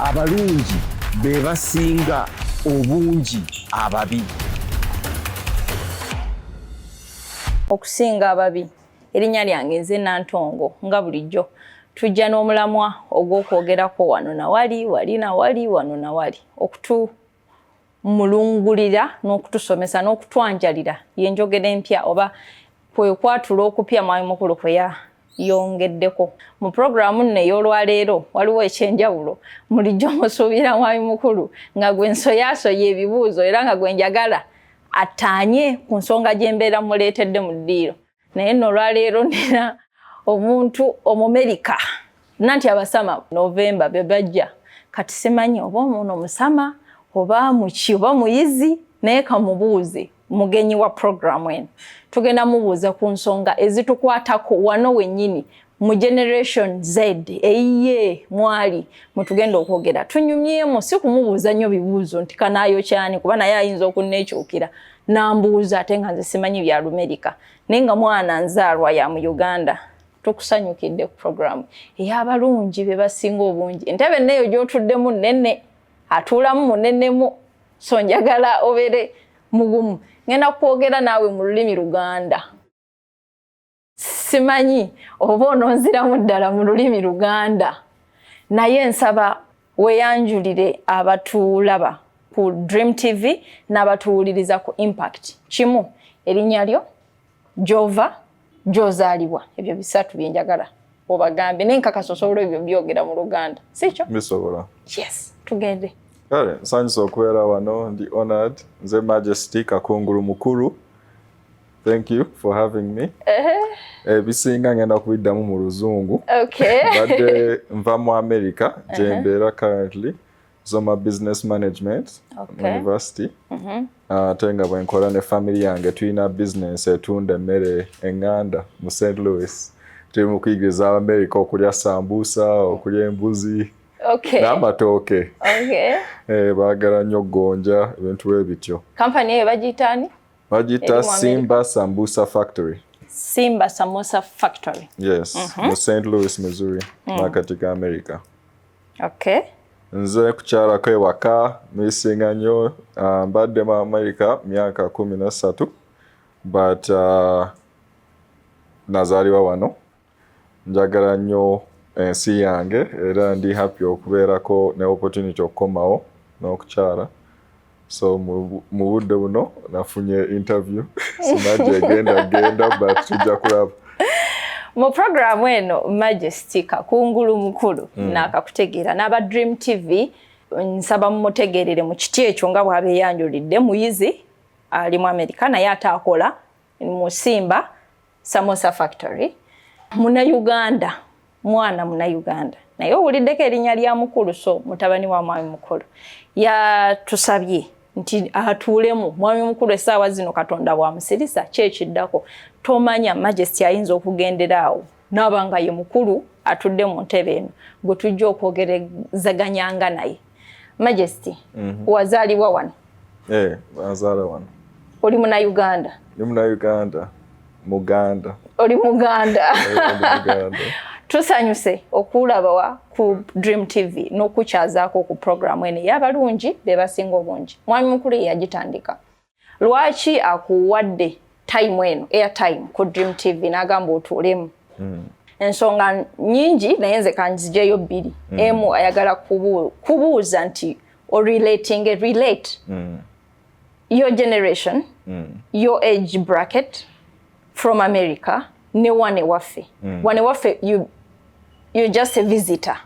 Abalungi Bebasinga Obungi Ababi. Okusinga Ababi erinnya lyange nze Nantongo nga bulijjo tujja n'omulamwa ogw'okwogerako wano na wali wano na wali okutumulungulira n'okutusomesa n'okutwanjalira yenjogera empya oba kwe kwatula okupya Mwami Mukulu kwe yongeddeko mu programu nne y'olwaleero waliwo ekyenjawulo mulijjo musuubira Mwami Mukulu nga gwe nsoyaasoya ebibuuzo era nga gwe njagala ataanye ku nsonga gy'embeera muleetedde mu ddiiro naye nno olwaleero nina omuntu Omumerica nanti abasama Novemba be bajja kati simanyi oba ono musama oba muki oba muyizi naye kamubuuze mugenyi wa programu eno tugenda mubuuza ku nsonga ezitukwatako wano wennyini mu generation Z eyiye mwali mutugenda okwogera tunyumyemu si kumubuuza nnyo bibuuzo nti kanaayo kyani kuba naye ayinza okunneekyukira nambuuza ate nga nze simanyi bya America naye nga mwana nzaalwa ya mu Uganda tukusanyukidde ku programu ey'abalungi Bebasinga Obungi entebe neyo gy'otuddemu nnene atuulamu munenemu so njagala obeere mugumu ngenda kwogera naawe mu lulimi Luganda simanyi oba ononziramu ddala mu lulimi Luganda naye nsaba weyanjulire abatulaba ku DreamTV n'abatuwuliriza ku Impact kimu erinnya lyo gy'ova gy'ozaalibwa ebyo bisatu bye njagala obagambe n'enkakaso osobola ebyo byogera mu Luganda sikyo bisobola yes tugende kale nsanyusa okubeera wano ndi honored nze Majesty Kakungulu Mukulu. Thank you for having me. Bisinga ngenda kubiddamu mu Luzungu. Okay. Badde nva mu America gye mbeera currently zoma business management university. Ate nga bwe nkola ne family yange tulina business etunda emmere eŋŋanda mu St. Louis. Tuli mu kuyigiriza America okulya sambusa okulya embuzi. Okay. N'amatooke. Okay. Baagala nnyo gonja ebintu ebityo. Kampani eyo bagiyitaani? Bagiyita Simba Sambusa Factory. Simba Samosa Factory. Yes, mu St. Louis, Missouri, katika America. Okay. Nze kukyalako ewaka nisinga nnyo mbadde mu America myaka 13 but nazaalibwa wano. Njagala nnyo ensi yange era ndi happy okubeerako ne opportunity okukomawo n'okukyala. So mu budde buno nafunye interview simaje genda but tujja kulaba mu programu eno Majesty Kakungulu Mukulu nakakutegeera n'aba DreamTV nsaba mumutegeerere mu kiti ekyo nga bwabeeyanjulidde muyizi ali mu America naye ataakola mu Simba Samosa Factory muna Uganda mwana muna Uganda naye owuliddeko erinnya lya Mukulu so mutabani wa Mwami Mukulu yatusabye nti atuulemu Mwami Mukulu essaawa zino Katonda bw'amusirisa kyekiddako tomanya Majesty ayinza okugenderaawo n'abanga ye mukulu atudde mu ntebe eno gwe tujja okwogerezaganyanga naye Majesty wazaalibwa wano? Nazaala wano. Oli muna Uganda? Ndi muna Uganda. Muganda. Oli Muganda. Tusanyuse okulaba ku DreamTV n'okukyazaako ku programu eno y'abalungi Bebasinga Obungi. Mwami Mukulu yagitandika. Lwaki akuwadde time eno airtime ku DreamTV n'agamba otuulemu? Ensonga nyingi naye nze kanzijeyo bbiri. Emu ayagala kubuuza nti relate your generation, your age bracket from America ne wane waffe. Wane waffe you're just a visitor.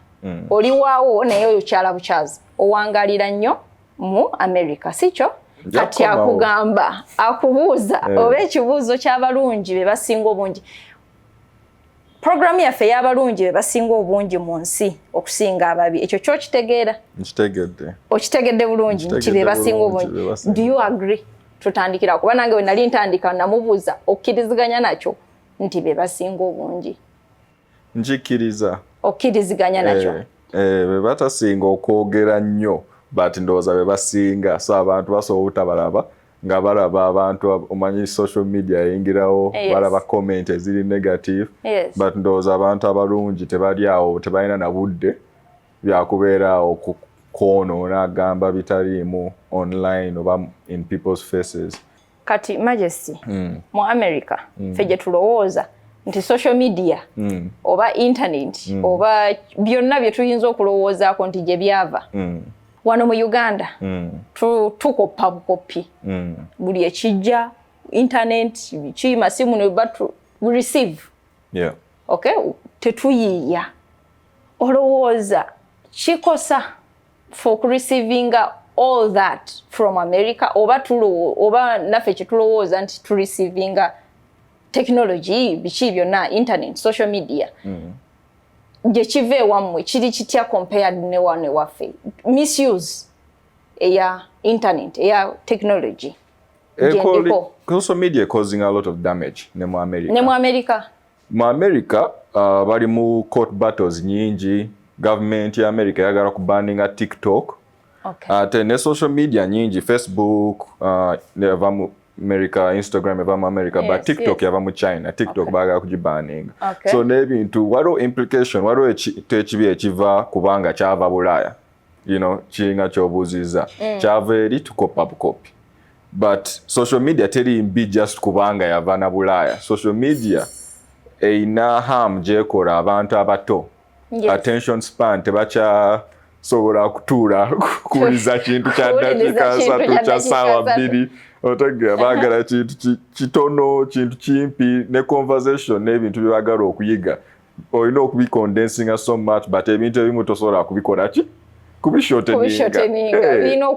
Oli waawo naye okyala bukyazi owangalira nnyo mu America sikyo? Kati akugamba akubuuza oba ekibuuzo ky'abalungi Bebasinga Obungi. Programu yaffe y'abalungi Bebasinga Obungi mu nsi okusinga ababi ekyo kyokitegeera? Nkitegedde. Okitegedde bulungi nti Bebasinga Obungi. Do you agree? Tutandikira kuba nange we nali ntandika namubuuza okkiriziganya nakyo nti Bebasinga Obungi. Njikiriza. Okkiriziganya nakyo? Bebatasinga okwogera nnyo but ndowooza Bebasinga so abantu basobola obutabalaba nga balaba abantu omanyi social media yingirawo balaba comment eziri negative but ndowooza abantu abalungi tebali awo tebalina na budde byakubeerawo kwonoona agamba bitaliimu online oba in people's faces. Kati Majesty, mu America, ffe gye tulowooza nti social media oba internet oba byonna bye tuyinza okulowoozaako nti gye byava. Wano mu Uganda tukoppa bukopi. Buli ekijja internet biki masimu ne we receive. Yeah. Okay? Tetuyiiya. Olowooza kikosa for receiving all that from America oba naffe kye tulowooza nti tu receiving technology biki byonna internet social media. Gye kiva ewammwe kiri kitya compared ne wane waffe. Misuse eya internet eya technology. Social media causing a lot of damage ne mu America. Ne mu America. Mu America bali mu court battles nyingi. Government ya America yagala kubanninga TikTok. Okay. Ate ne social media nyingi Facebook neva mu America, Instagram eva mu America, yes, but TikTok yes. Yava mu China. TikTok bagala kugibanninga. Okay. So n'ebintu waliwo implication, waliwo ekibi ekiva kubanga kyava Bulaya. You know, kiringa ky'obuuziza. Kyava eri tukopa bukopi. But social media teri mbi just kubanga yava na Bulaya. Social media eina harm gy'ekola abantu abato. Yes. Attention span tebasobola kutuula kuwuliza kintu kya dakika 3 kya ssaawa 2 otegera baagala kintu kitono kintu kimpi ne conversation n'ebintu bye baagala okuyiga olina okubicondensinga so much but ebintu ebimu tosobola kubikola ki kubishorteninga bino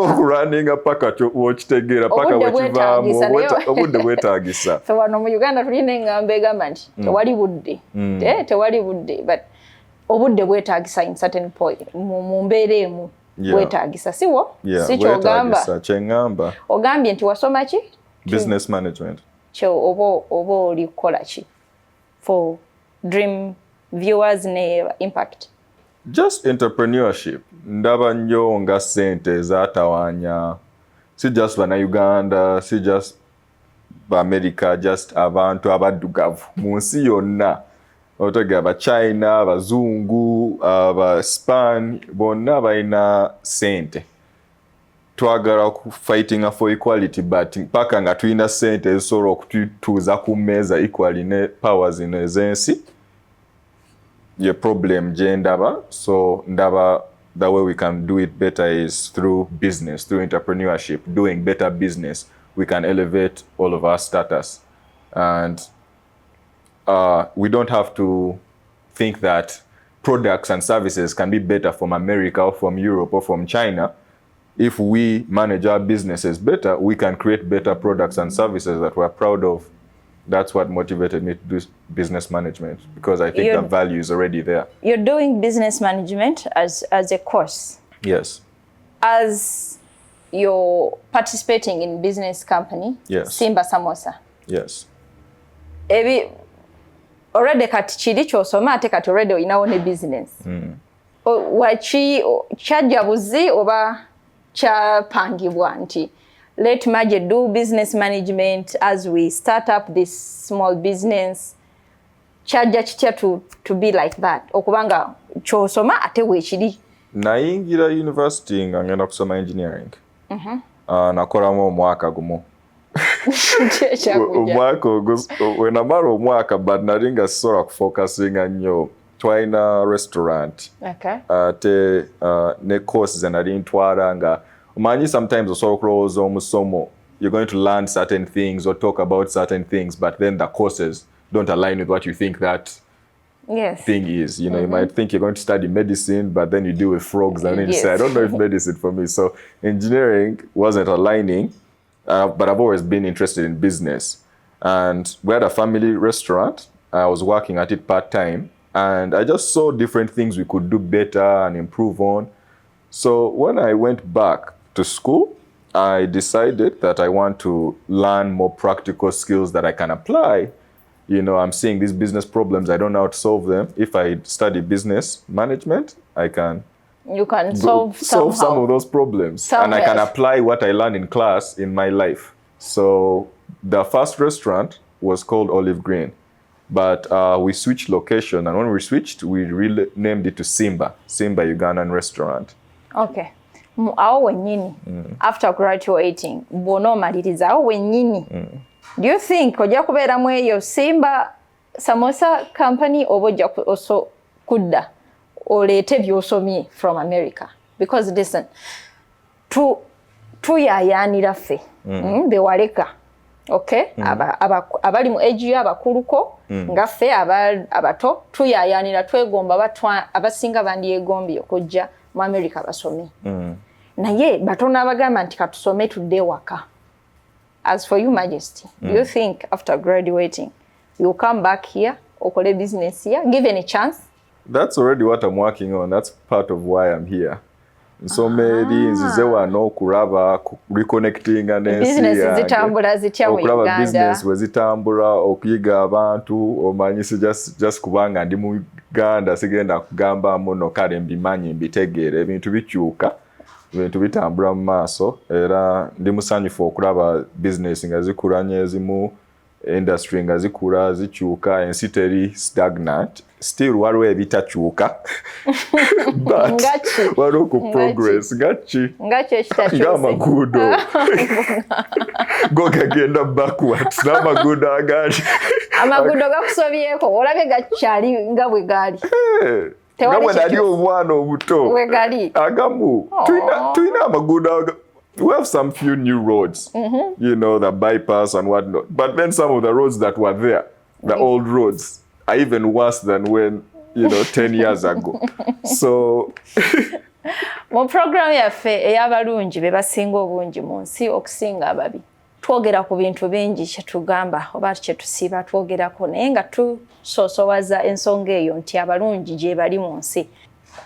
okuraninga paka okitegeera paka wekivaamu obudde bwetaagisa. Ffe wano mu Uganda tulina engamba egamba nti tewali budde tewali budde but obudde bwetaagisa in certain point mu mbeera emu bwetaagisa siwo si kyogamba kyeŋŋamba ogambye nti wasoma ki business management oba oli kukola ki for Dream viewers ne impact. Just entrepreneurship. Ndaba nnyo nga ssente ezatawaanya si just Uganda, si just America, just abantu abaddugavu mu nsi yonna. Otegera aba China, abazungu, aba Spain, bonna balina ssente. Twagala fighting for equality but mpaka nga tulina ssente ezisobola okututuuza ku mmeeza equally ne powers zino ez'ensi. Your problem ndaba, so ndaba the way we can do it better is through business, through entrepreneurship, doing better business. We can elevate all of our status, and we don't have to think that products and services can be better from America or from Europe or from China. If we manage our businesses better, we can create better products and services that we're proud of. That's what motivated me to do business management, because I think the value is already there. You're doing business management as a course. Yes. As you're participating in business company, yes. Simba Samosa. Yes. Already kati chiri kyosoma ate kati already olinawo ne business. Wachi kyajabuzi oba kyapangibwa nti let Maje do business management as we start up this small business. Chaja kitya to be like that. Okubanga kyosoma ate weekiri. Nayingira university nga ngenda kusoma engineering. Nakolamu omwaka gumu. Omwaka wenamala omwaka but nalinga sisobola kufocusinga nnyo. Twalina restaurant. Okay. Ate ne courses nali ntwala nga Umanyi sometimes osobola okulowooza omusomo. You're going to learn certain things or talk about certain things, but then the courses don't align with what you think that thing is. You know, you might think you're going to study medicine, but then you deal with frogs and then you say, I don't know if medicine for me. So engineering wasn't aligning, but I've always been interested in business. And we had a family restaurant. I was working at it part-time, and I just saw different things we could do better and improve on. So when I went back to school, I decided that I want to learn more practical skills that I can apply. You know, I'm seeing these business problems, I don't know how to solve them. If I study business management, I can solve some of those problems. And I can apply what I learned in class in my life. So the first restaurant was called Olive Green. But we switched location, and when we switched, we renamed it to Simba Ugandan restaurant. Okay. Awo wennyini, after graduating, bw'onoomaliriza awo wennyini, do you think ojja kubeeramu eyo Simba Samosa Company oba ojja kudda oleete by'osomye from America? Because listen, tuyaayaanira ffe bewaleka, okay? Abali mu age abakuluko nga ffe abato tuyaayaanira twegomba abasinga bandyegombye okujja mu America basome. Naye batono abagamba nti katusome tudde waka. As for you, Majesty, do you think after graduating you'll come back here okole business here, given a chance? That's already what I'm working on. That's part of why I'm here. So maybe nzize wano okulaba reconnecting business zitambula zitya mu Uganda. Business wezitambula okuyiga abantu omanyisi just kubanga ndi mu Uganda sigenda kugamba muno kale mbimanyi mbitegeere ebintu bikyuka ebintu bitambula mu maaso era ndi musanyufu okulaba business nga zikulanye ezimu industry nga zikula zikyuka ensi teri stagnant still waliwo ebitakyuka but waliwo ku progress ngaki ng'amaguudo go gagenda backwards n'amaguudo agali amaguudo gakusobyeko olabye gakyali nga bwe gaali nga bwe nali omwana obuto agamu tulina amaguudo. We have some few new roads, you know, the bypass and whatnot. But then some of the roads that were there, the old roads, are even worse than when, 10 years ago. So... Mu program yaffe ey'abalungi bebasinga obungi mu nsi okusinga ababi. Twogera ku bintu bingi kye tugamba oba kye tusiiba twogerako naye nga tusoosowaza ensonga eyo nti abalungi gye bali mu nsi.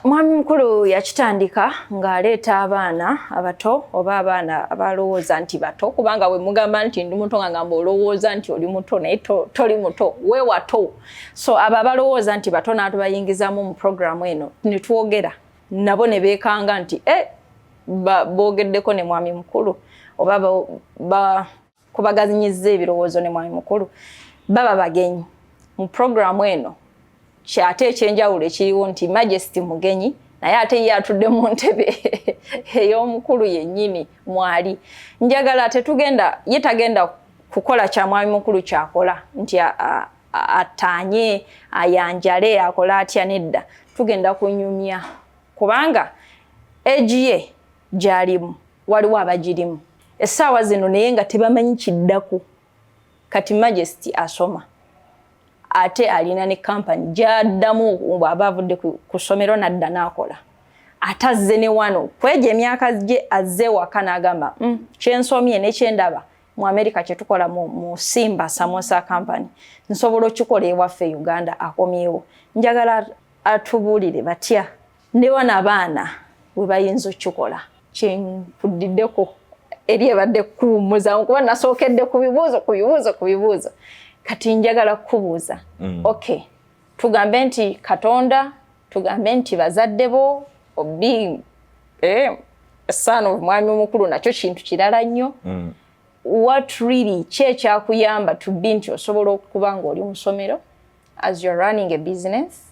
Mwami mukulu yakitandika ng'aleeta abaana abato oba abaana abalowooza nti bato kubanga we mugamba nti ndi muto nga ngamba olowooza nti oli muto naye toli muto we wato. So abo abalowooza nti bato n'atubayingizaamu mu programu eno ne twogera nabo ne beekanga nti boogeddeko ne mwami mukulu oba kubagazinyizza ebirowoozo ne mwami mukulu baba bagenyi mu programu eno. Kyate ekyenjawulo ekiriwo nti Majesty mugenyi naye ate ye atudde mu ntebe ey'omukulu yennyini mwali. Njagala tagenda kukola kya mwami mukulu kyakola nti ataanye ayanjale akola atya nedda. Tugenda kunyumya kubanga egiye gyalimu waliwo abagirimu essaawa zino naye nga tebamanyi kiddaku. Kati Majesty asoma ate alina ne company gyaddamu bw'aba avudde ku ssomero nadda n'akola. Atazze ne wano kwegya emyaka gye azze waka n'agamba kyensomye nekyendaba mu America kye tukola mu Simba Samosa Company nsobola okikola ewaffe Uganda akomyewo. Njagala atubuulire batya ne wana abaana we bayinza okukikola. Kyenfudiddeko eri ebadde kuwummuza kuba nasookedde ku bibuuzo. Kati njagala kubuuza. Okay. Tugambe nti Katonda, tugambe nti bazadde bo, being son of mwami omukulu nakyo kintu kirala nnyo. What really kyekyakuyamba to be nti osobola okuba ng'oli mu ssomero as you're running a business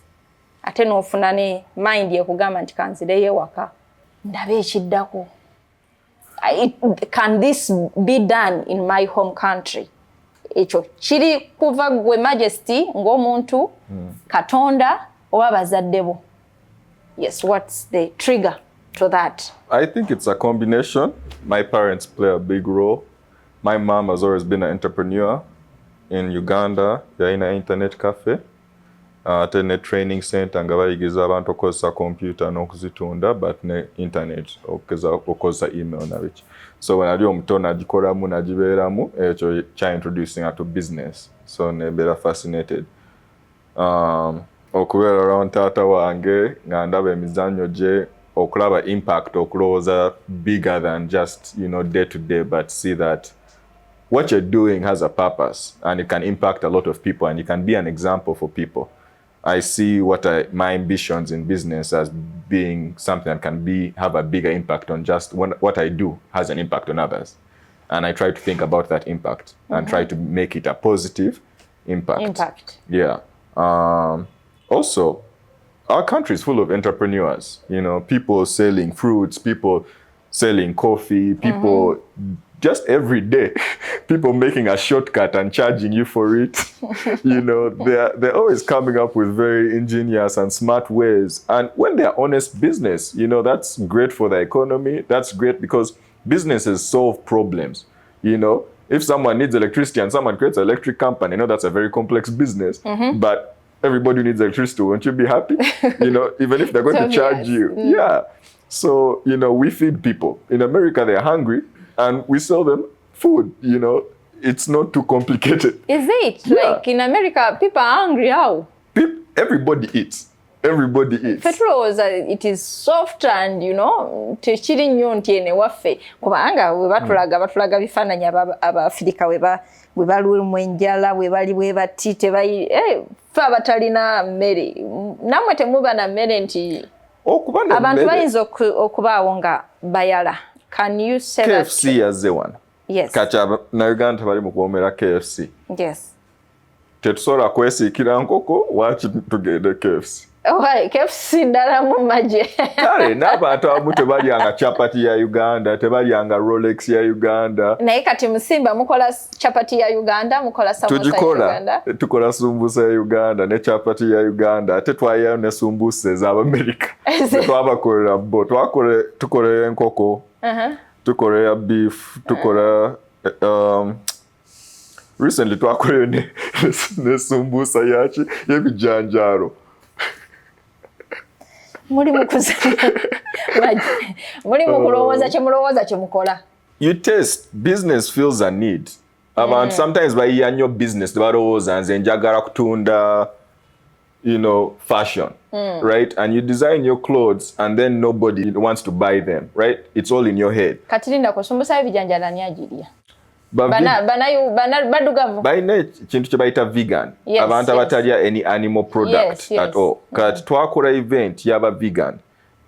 ate n'ofuna ne mind ekugamba nti kanzireyo ewaka ndabe ekiddako. Can this be done in my home country? Ekyo kiri kuva gwe Majesty ng'omuntu Katonda oba bazadde bo. Yes, what's the trigger to that? I think it's a combination. My parents play a big role. My mom has always been an entrepreneur in Uganda. Yalina internet cafe. Ate ne training center nga bayigiza abantu okukozesa computer n'okuzitunda but ne internet okukozesa email na biki. So when ali omuto nagikolamu nagibeeramu ekyo kya introducing her to business. So nebeera fascinated. Okubeera around taata wange nga ndaba emizannyo gye okulaba impact okulowooza bigger than just day to day but see that what you're doing has a purpose and it can impact a lot of people and you can be an example for people. I see my ambitions in business as being something that can have a bigger impact on just what I do has an impact on others. And I try to think about that impact and try to make it a positive impact. Yeah. Also, our country is full of entrepreneurs, you know, people selling fruits, people selling coffee, people just every day, people making a shortcut and charging you for it. You know, they're always coming up with very ingenious and smart ways. And when they're honest business, you know, that's great for the economy. That's great because businesses solve problems. You know, if someone needs electricity and someone creates an electric company, you know, that's a very complex business. But everybody needs electricity. Won't you be happy? You know, even if they're going to charge you. Yeah. So, you know, we feed people. In America, they're hungry and we sell them food, you know. It's not too complicated. Is it? Yeah. Like in America, people are hungry how? Everybody eats. Everybody eats. Petrol, it is soft and, you know, techiri nnyo ntiene waffe. Kubanga batulaga bifaananyi Abafirika we balumu enjala, we bali bwe bati tebayi fe abatalina mmere. Nammwe temuba na mmere nti abantu bayinza okubaawo nga bayala. Can you say that? KFC yazze wano. Yes. Kacha na Uganda tebali mu kuwomera KFC. Yes. Tetusobola kwesiikira nkoko waaki tugende KFC. KFC ndala mu maje. Kale n'abantu abamu tebalyanga chapati ya Uganda, tebalyanga Rolex ya Uganda. Naye kati Musimba mukola chapati ya Uganda, mukola samosa ya Uganda. Tukola sumbusa ya Uganda ne chapati ya Uganda, ate twayayo ne sumbusa ez'Amerika. Twabakolera bo, tukolera enkoko. Tukolera beef, tukolera recently twakolera ne sumbusa yachi y'ebijanjaalo. Muri mukulowooza kye mukola. You taste, business feels a need. Abantu sometimes bayiya nnyo business tebalowooza nze njagala kutunda, you know, fashion, right? And you design your clothes and then nobody wants to buy them, right? It's all in your head. Katirinda kusumbusa ebijanjala ani ajiria? Baina kintu kye bayita vegan. Abantu abatalya any animal product at all. Kati twakola event yaba vegan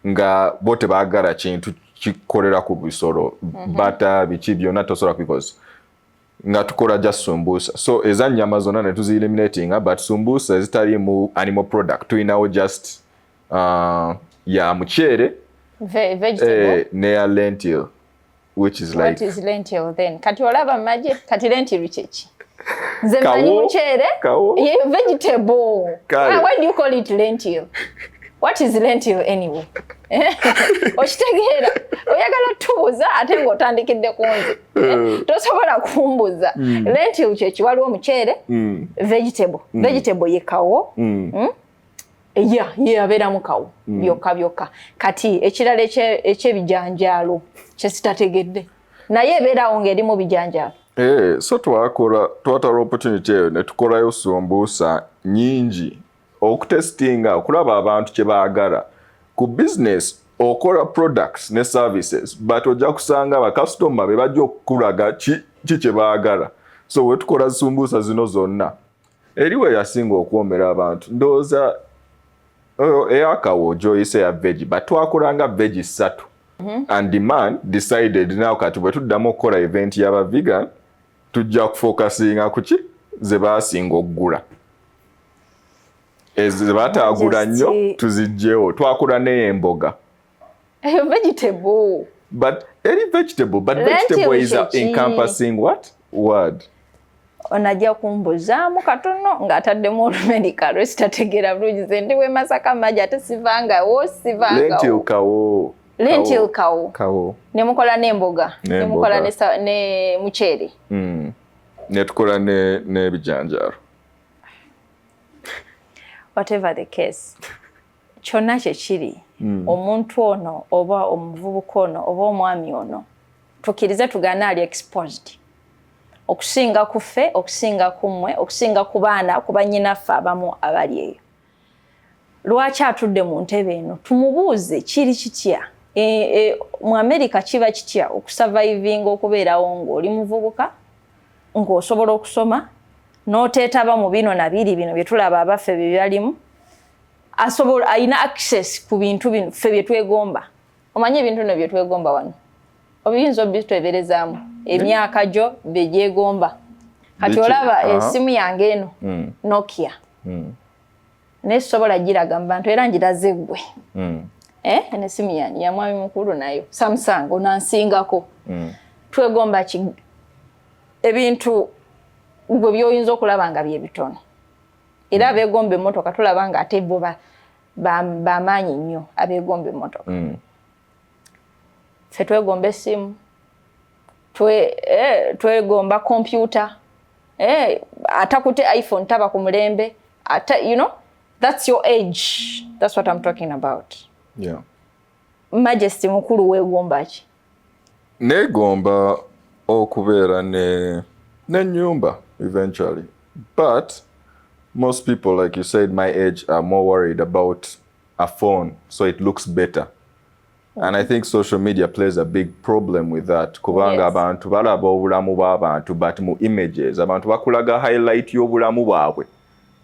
nga bo tebaagala kintu kikolera ku bisolo, butter, biki byonna tosobola because nga tukola just sumbusa. So eza nnyama zonna ne tuzi eliminating, but sumbusa zitali mu animal product. Tuyinawo just ya muceere, vegetable, ne ya lentil. Which is like... What is lentil then? Kati olaba maje, kati lentil cheki. Nze manyi muchere, vegetable. Why do you call it lentil? What is lentil anyway? Okitegeera, oyagala tubuuza ate ng'otandikidde kunze. Tosobola kumbuuza. Lentil cheki waliwo muchere, vegetable. Vegetable ye kawo. Abeeramu kawo byokka. Kati ekirala ekyebijanjaalo kye sitategedde. Naye ebeerawo ng'erimu bijanjaalo. So twatala opportunity eyo ne tukolayo sumbuusa nyingi okutestinga, okulaba abantu kye baagala. Ku business okola products ne services, but ojja kusanga bakasitoma be bajja okukulaga ki kye baagala. So we tukola sumbuusa zino zonna eriwe yasinga okuwomera abantu. Ndowooza eyakawo joyise ya veggie, but twakolanga veggie 3. And demand decided now kati bwe tuddamu okukola event y'aba vegan tujja kufocusinga ku ki ze baasinga okugula. Ze baataagula nnyo tuzigyewo. Twakola n'emboga. Vegetable. But any vegetable, but vegetable is encompassing what? Word. Onajja kumbuzaamu katono ng'ataddemu Omumerica lwesitategeera bulungi nze ndi w'e Masaka maji ate sivangawo. Lentil kawo. Ne mukola n'emboga. Ne mukola ne muceere. Ne tukola n'ebijanjaalo. Whatever the case. Kyonna kye kiri. Omuntu ono oba omuvubuka ono oba omwami ono tukkirize tugaana ali exposed. Okusinga ku ffe, okusinga ku mmwe, okusinga ku baana, ku bannyinaffe abamu abali eyo. Lwaki atudde mu ntebe eno? Tumubuuze kiri kitya? Mu America kiba kitya okusurvivinga okubeerawo ng'oli muvubuka, ng'osobola okusoma, n'oteetaba mu bino na biri bino bye tulaba abaffe bye byalimu, ayina access ku bintu bino ffe bye twegomba. Omanyi ebintu bino bye twegomba wano? Obiyinza obitweberezaamu. Emyaka gyo be gyegomba. kati olaba esimu yange eno Nokia nesobola giraga mu bantu era ngiraze ggwe eno esimu yange ya mwami mukulu nayo Samsung onansingako twegomba ebintu gwe byoyinza okulaba nga bye bitono era abegomba emmotoka tulaba nga ate bo bamaanyi nnyo abegomba emmotoka ffe twegomba essimu twegomba kompyuta atakute iPhone taba ku mulembe you know that's your age, that's what I'm talking about. Yeah. Majesty mukulu wegomba ki? Negomba okubeera ne nyumba eventually, but most people, like you said, my age are more worried about a phone so it looks better. And I think social media plays a big problem with that. Kubanga abantu balaba obulamu bw'abantu but mu images abantu bakulaga highlight y'obulamu bwabwe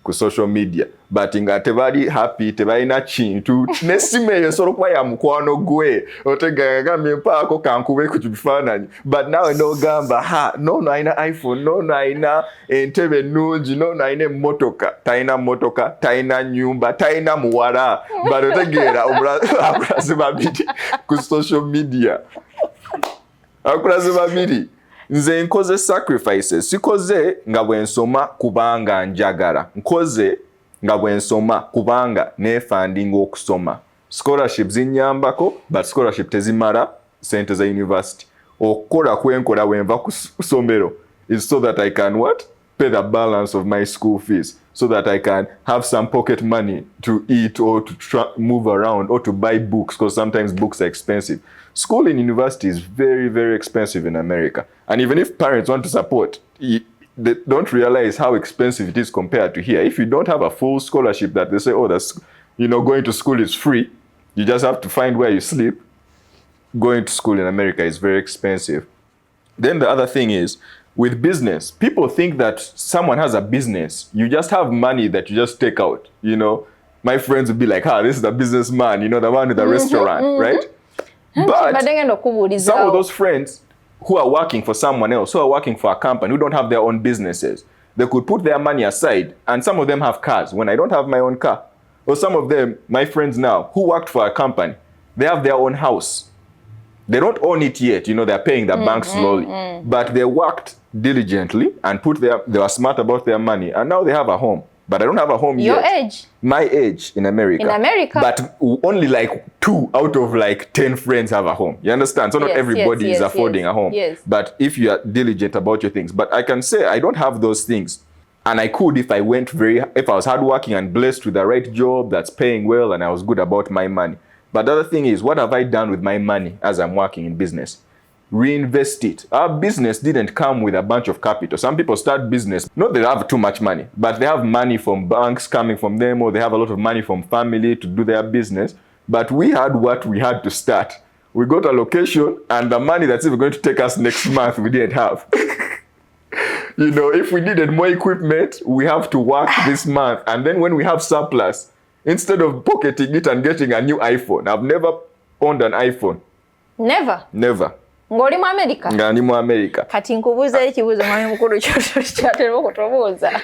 ku social media but nga tebali happy tebalina kintu n'essimu eyo esobola okuba ya mukwano gwe otegagambye mpaako kankube ku kifaananyi but nawe n'ogamba noono alina iPhone, noono alina entebe ennungi, noono alina emmotoka. Talina mmotoka, talina nnyumba, talina muwala but otegeera akulaze babiri ku social media. Akulaze babiri. Nze nkoze sacrifices. Sikoze nga bwe nsoma kubanga njagala. Nkoze nga bwe nsoma kubanga neefandinga okusoma. Scholarship zinyambako, but scholarship tezimala sente za university. Okukola kwenkola wenva ku ssomero is so that I can what? Pay the balance of my school fees. So that I can have some pocket money to eat or to move around or to buy books, because sometimes books are expensive. School in university is very, very expensive in America. And even if parents want to support, they don't realize how expensive it is compared to here. If you don't have a full scholarship that they say, oh, that's, going to school is free, you just have to find where you sleep. Going to school in America is very expensive. Then the other thing is, with business, people think that someone has a business. You just have money that you just take out. My friends would be like, this is the businessman, the one with the restaurant, right? But some of those friends who are working for someone else, who are working for a company, who don't have their own businesses, they could put their money aside, and some of them have cars when I don't have my own car. Or some of them, my friends now, who worked for a company, they have their own house. They don't own it yet, they're paying the bank slowly. But they worked diligently and they were smart about their money, and now they have a home. But I don't have a home yet. Your age? My age in America. In America? But only like 2 out of like 10 friends have a home. You understand? So not everybody is affording a home. Yes. But if you are diligent about your things. But I can say I don't have those things. And I could if I was hardworking and blessed with the right job that's paying well and I was good about my money. But the other thing is, what have I done with my money as I'm working in business? Reinvest it. Our business didn't come with a bunch of capital. Some people start business, not that they have too much money, but they have money from banks coming from them, or they have a lot of money from family to do their business. But we had what we had to start. We got a location, and the money that's even going to take us next month, we didn't have. If we needed more equipment, we have to work this month. And then when we have surplus, instead of pocketing it and getting a new iPhone, I've never owned an iPhone. Never? Never. Ng'oli mu America? Nga ndi mu America. Kati nkubuuza ekibuuzo mwami mukulu kyatera okutubuuza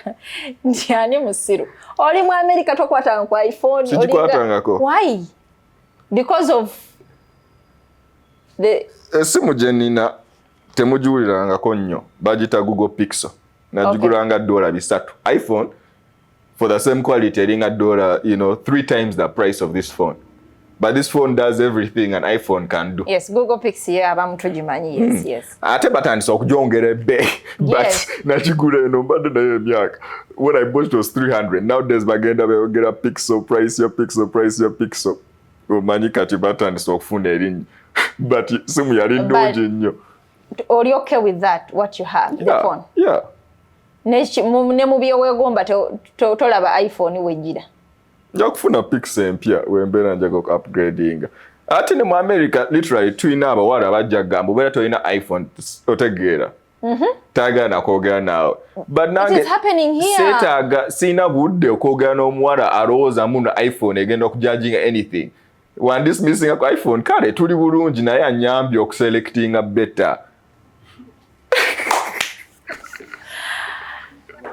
nti ani musiru. Oli mu America tokwatanga ku iPhone. Sigikwatangako. Why? Because of the... Esimu gye nnina temugiwulirangako nnyo. Bagita Google Pixel. Nagigulanga $3. iPhone, for the same quality, eringa $, 3 times the price of this phone. But this phone does everything an iPhone can do. Yes, Google Pixel abamu tugimanyi. Yes. Ate batandisa okugyongera ebbeeyi. But nakigula eno mbadde nayo emyaka. When I bought it was $300. Nowadays bagenda beeyongera Pixel price ya Pixel. Omanyi kati batandisa okufuna erinnya. But simu yali nnungi nnyo. Are you okay with that, what you have, the phone? Yeah. Ne mu byeweegomba tolaba iPhone wejjira. Nja kufuna Pixel empya wembeera njaga upgrading. Ate ne mu America literally tulina abawala abajja gamba obeera tolina iPhone otegeera. Taagala kwogera naawe. But nange it is happening here. Seetaaga sina budde okwogera n'omuwala alowooza muno iPhone egenda okujudginga anything. Wandismissing ku iPhone kale tuli bulungi naye anyambye okuselectinga better.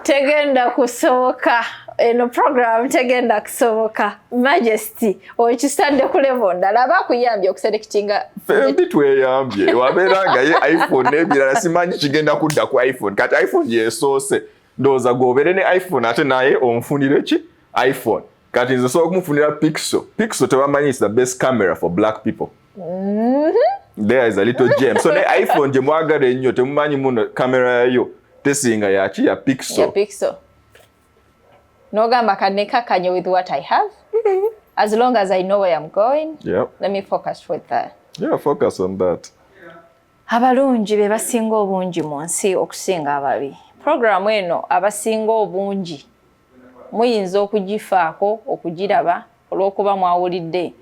tegenda kusoboka eno program tegenda kusoboka Majesty okistande ku level ndala abakuyambye okuselectinga fembi tweyambye waberanga ye iPhone nebirala simanyi kigenda kudda ku iPhone kati iPhone yesoose ndoza gobere ne iPhone ate naye onfunire ki iPhone kati nze so okumufunira Pixel tebamanyi is the best camera for black people. There is a little gem. So the iPhone je mwagala ennyo temumanyi muno kamera yayo tesinga yaki ya Pixel. Ya Pixel. Nogamba kanekakanye with what I have. As long as I know where I'm going. Yep. Let me focus with that. Yeah, focus on that. Abalungi bebasinga obungi mu nsi okusinga ababi. Programu eno abasinga obungi muyinza okugifaako okugiraba olw'okuba mwawulidde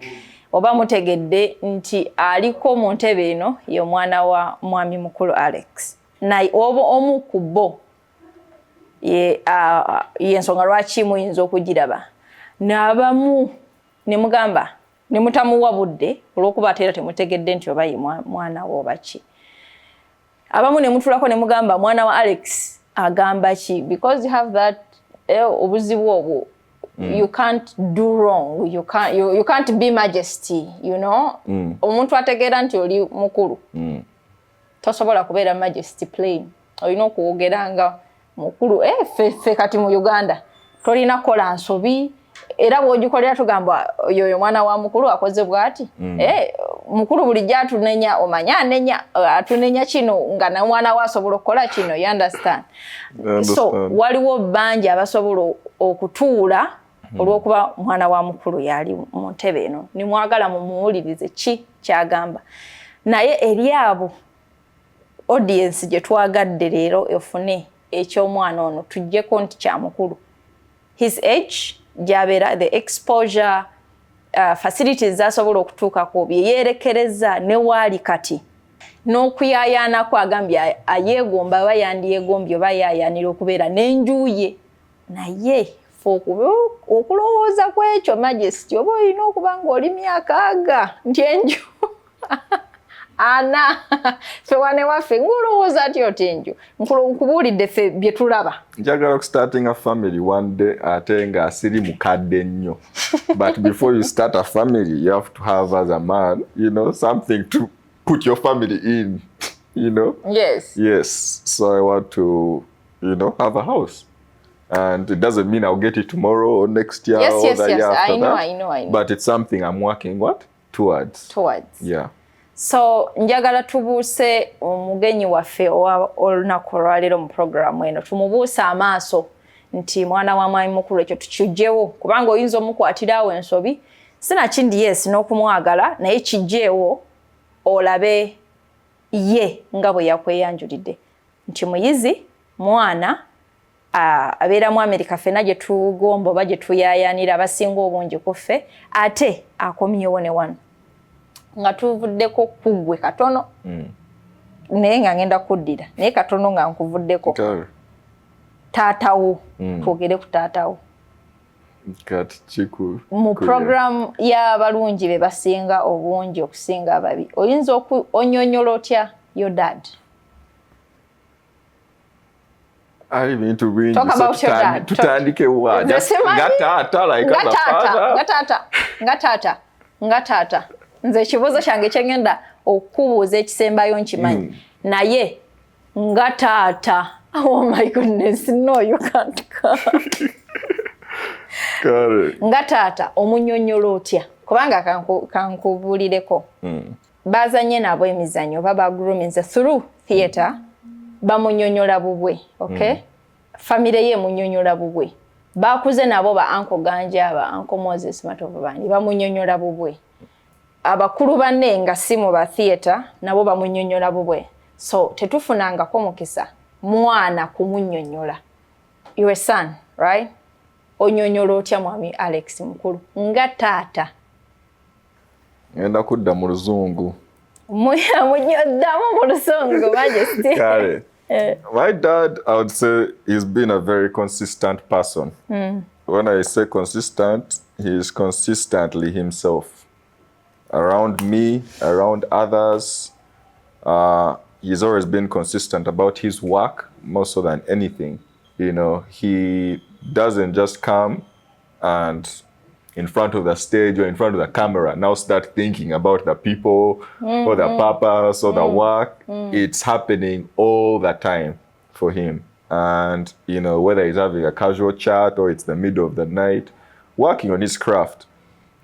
oba mutegedde nti aliko mu ntebe eno ye mwana wa mwami mukulu Alex. Naye omu ku bo ye ensonga lwaki muyinza okugiraba. N'abamu ne mugamba ne mutamuwa budde olw'okuba ate era temutegedde nti oba ye mwana wa oba ki. Abamu ne mutulako ne mugamba mwana wa Alex agamba ki because you have that obuzibu obwo. You can't do wrong. You can't be Majesty, you know. Omuntu ategeera nti oli mukulu. Tosobola kubeera Majesty plain. Olina okwogeranga mukulu. Ffe kati mu Uganda tolina kola nsobi. Era bw'ogikolera tugamba yoyo mwana wa mukulu akoze bw'ati. Mukulu bulijjo atunenya omanya anenya atunenya kino nga na mwana wa asobola okukola kino, you understand? So waliwo bangi abasobola okutuula olw'okuba mwana wa mukulu yali mu ntebe eno ni mwagala mumuwulirize ki kyagamba. Naye eri abo audience gye twagadde leero efune eky'omwana ono tujjeko nti kya mukulu. His age gy'abeera, the exposure facilities zasobola okutuukako bye yeerekereza ne waali kati n'okuyaayaanako agambye ayeegomba aba yandiyeegombye oba yaayaanira okubeera n'enjuye. Naye okulowooza kwekyo Majesty oba olina okuba ng'oli myaka aga nti enju ana ffe wane waffe ng'olowooza ati oti enju nkubuulidde ffe bye tulaba. Njagala starting a family one day ate nga asiri mukadde nnyo. But before you start a family you have to have as a man, you know, something to put your family in, you know. Yes. So I want to, you know, have a house. And it doesn't mean I'll get it tomorrow or next year or the year after that. I know. But it's something I'm working towards. Yeah. So njagala tubuuse omugenyi waffe olunaku olwaleero mu programu eno tumubuuse amaaso nti mwana wa mwami mukulu ekyo tukijjewo kubanga oyinza omukwatirawo ensobi sinakindi yes n'okumwagala naye kijjeewo olabe ye nga bwe yakweyanjulidde nti muyizi mwana abeera mu America ffenna gye tugomba oba gye tuyaayaanira abasinga obungi ku ffe ate akomyewo ne wano nga tuvuddeko kuggwe katono naye nga ngenda kuddira naye katono nga nkuvuddeko taatawo twogere ku taatawo mu program y'abalungi be basinga obungi okusinga ababi oyinza onyonyola otya your dad? Ali bintu bingi tutandike wa nga taata nze ekibuuzo kyange kyengenda okubuuza ekisembayo nkimanyi naye nga taata. Oh my goodness, no, you can't. Nga taata omunyonyola otya kubanga kankubuulireko bazanye nabo emizannyo baba groomings through theatre bamunyonyola bubwe, okay? Family ye munyonyola bubwe bakuze nabo ba Uncle Ganja ba Uncle Moses Matovu bandi bamunyonyola bubwe abakulu banne nga si mu ba theatre nabo bamunyonyola bubwe. So tetufunangako mukisa mwana kumunyonyola. Your son, right? Onyonyola otya mwami Alex mukulu nga taata? Ngenda kudda mu luzungu. Munyoddamu mu luzungu Majesty. My dad, I would say, he's been a very consistent person. When I say consistent, he is consistently himself. Around me, around others, he's always been consistent about his work more so than anything. he doesn't just come and in front of the stage or in front of the camera now start thinking about the people or the purpose or the work. It's happening all the time for him. And, whether he's having a casual chat or it's the middle of the night, working on his craft.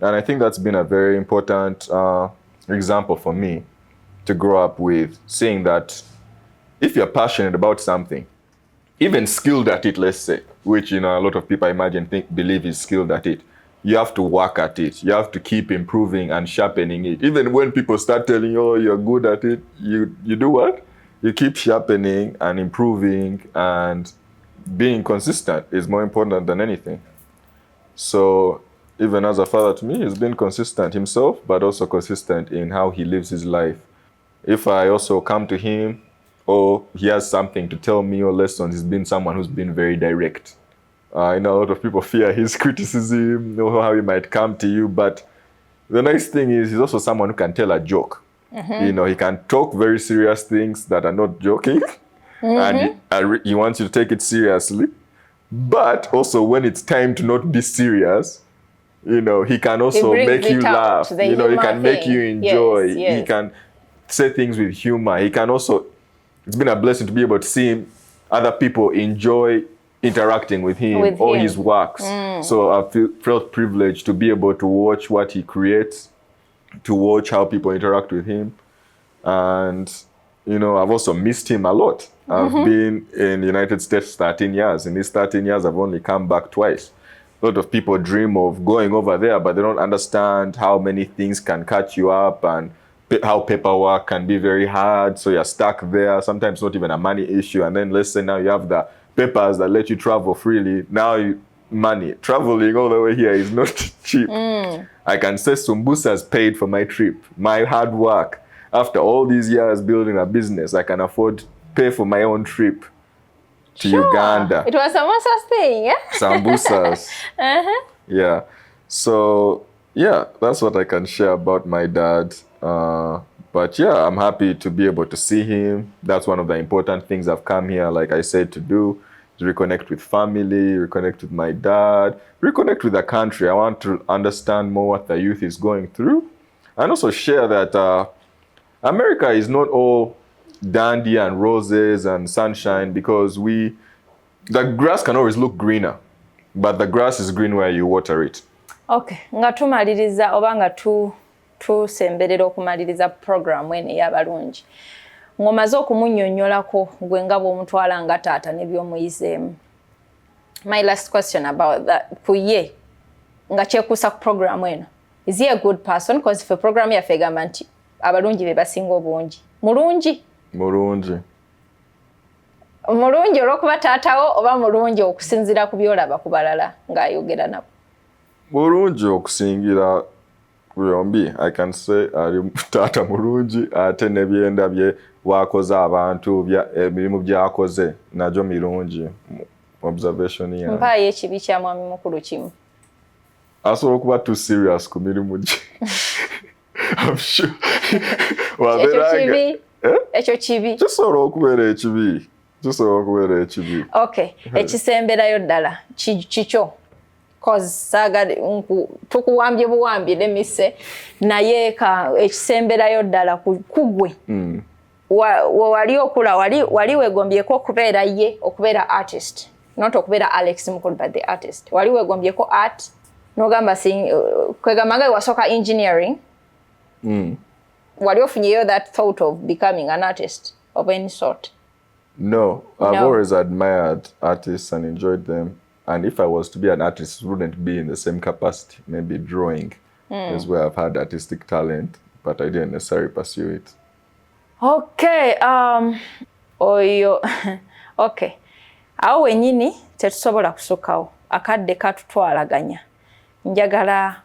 And I think that's been a very important example for me to grow up with, seeing that if you're passionate about something, even skilled at it, let's say, which, a lot of people I imagine believe is skilled at it, you have to work at it. You have to keep improving and sharpening it. Even when people start telling you, oh, you're good at it, you do what? You keep sharpening and improving, and being consistent is more important than anything. So even as a father to me, he's been consistent himself, but also consistent in how he lives his life. If I also come to him or he has something to tell me or lessons, he's been someone who's been very direct. I know a lot of people fear his criticism, know how he might come to you, but the nice thing is he's also someone who can tell a joke. He can talk very serious things that are not joking, and he wants you to take it seriously. But also when it's time to not be serious, he can also make you laugh. He can make you enjoy. Yes. He can say things with humor. He can also, it's been a blessing to be able to see other people enjoy interacting with him or his works. So I felt privileged to be able to watch what he creates, to watch how people interact with him. And, I've also missed him a lot. I've been in the United States 13 years. In these 13 years, I've only come back twice. A lot of people dream of going over there, but they don't understand how many things can catch you up and how paperwork can be very hard. So you're stuck there, sometimes not even a money issue. And then let's say now you have the papers that let you travel freely. Now money. Traveling all the way here is not cheap. I can say Sumbusa has paid for my trip, my hard work. After all these years building a business, I can afford to pay for my own trip to Uganda. It was Sambusa's thing, yeah? Sambusas. Yeah. So, yeah, that's what I can share about my dad. But yeah, I'm happy to be able to see him. That's one of the important things I've come here, like I said, to do. To reconnect with family, reconnect with my dad, reconnect with the country. I want to understand more what the youth is going through. And also share that America is not all dandy and roses and sunshine, because the grass can always look greener, but the grass is green where you water it. Okay, nga tumaliriza oba nga tusemberera okumaliriza program eno ey'abalungi. Ng'omaze okumunnyonnyolako gwe nga bw'omutwala nga taata ne by'omuyizeemu. My last question about that, ku ye nga kyekuusa ku program eno. Is he a good person? Because for program yaffe egamba nti abalungi be basinga obungi. Mulungi? Mulungi olw'okuba taatawo oba mulungi okusinziira ku byolaba ku balala ng'ayogera nabo? Mulungi okusingira ku yombi. I can say ali taata mulungi, ate n'ebyenda bye wakoze abantu, emirimu byakoze nagyo mirungi. Observation yange. Mpaayo ekibi kya mwami mukulu kimu. Asobola okuba too serious ku mirimu gye. I'm sure. Ekyo kibi. Kisobola okubeera ekibi. Okay. Ekisemberayo ddala kikyo. Cause saagala tukuwambye buwambye lemise naye ekisemberayo ddala kugwe. Wali okula wali wegombyeko okubeera ye, okubeera artist. Not okubeera Alex Mukulu, but the artist. Wali wegombyeko art. Nogamba kwegamba wasooka engineering. Wali ofunyeyo that thought of becoming an artist of any sort? No, I've always admired artists and enjoyed them. And if I was to be an artist, it wouldn't be in the same capacity. Maybe drawing is where I've had artistic talent, but I didn't necessarily pursue it. Okay, okay. Awo wenyini tetusobola kusukawo. Akadde katutwalaganya. Njagala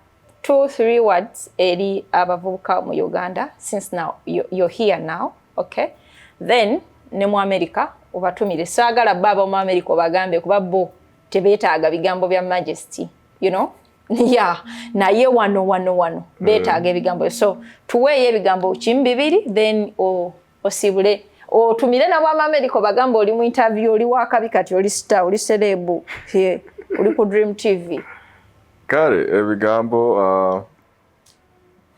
2-3 words eri abavubuka mu Uganda, since now you're here now, okay? Then ne mu America obatumire. Saagala baba mu America obagambe kuba bo tebeetaaga bigambo bya majesty, you know? Yeah, naye wano beetaaga ebigambo. So tuweeyo ebigambo kimu bibiri, then osibule otumire nabo Omumerica bagamba oli mu interview oli wakabi kati oli star oli celebu oli ku DreamTV. Kale ebigambo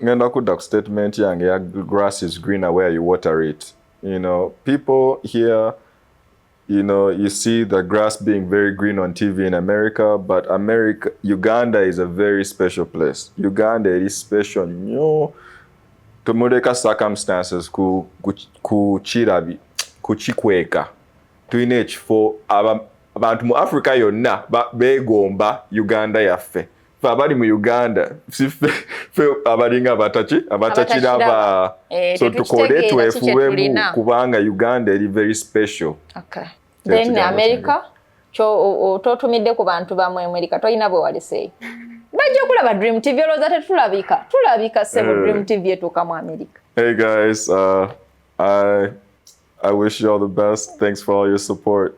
ngenda kudda ku statement yange ya grass is greener where you water it. You know, people here, you know, you see the grass being very green on TV in America, but Uganda is a very special place. Uganda is special. No, tumuleka circumstances kuchirabi, kuchikweka. Tuine ekifo abantu mu Africa yonna begomba Uganda yaffe. Abali mu Uganda fe abalinga abatachiraba so tukole twefuwemu kubanga Uganda eri very special. Okay. Then America ototumidde ku bantu ba Omumerica toyina bwe walisei. Bajja kulaba DreamTV olowooza tulabika sebo DreamTV etuuka mu America. Hey guys, I wish you all the best. Thanks for all your support.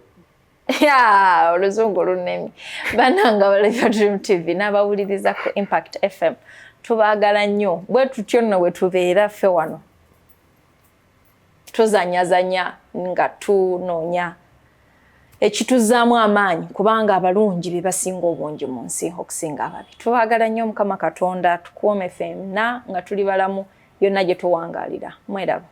Yeah, oluzungu lunene. Bananga baleba DreamTV n'abawuliriza ku Impact FM. Tubaagala nnyo. Bwe tutyo nno we tubeera ffe wano. Tuzanyazanya nga tunoonya ekituzaamu amaanyi kubanga abalungi bebasinga obungi mu nsi okusinga ababi. Tubaagala nnyo Mukama Katonda tukuume ffenna nga tuli balamu yonna gye tuwangaalira. Mweraba.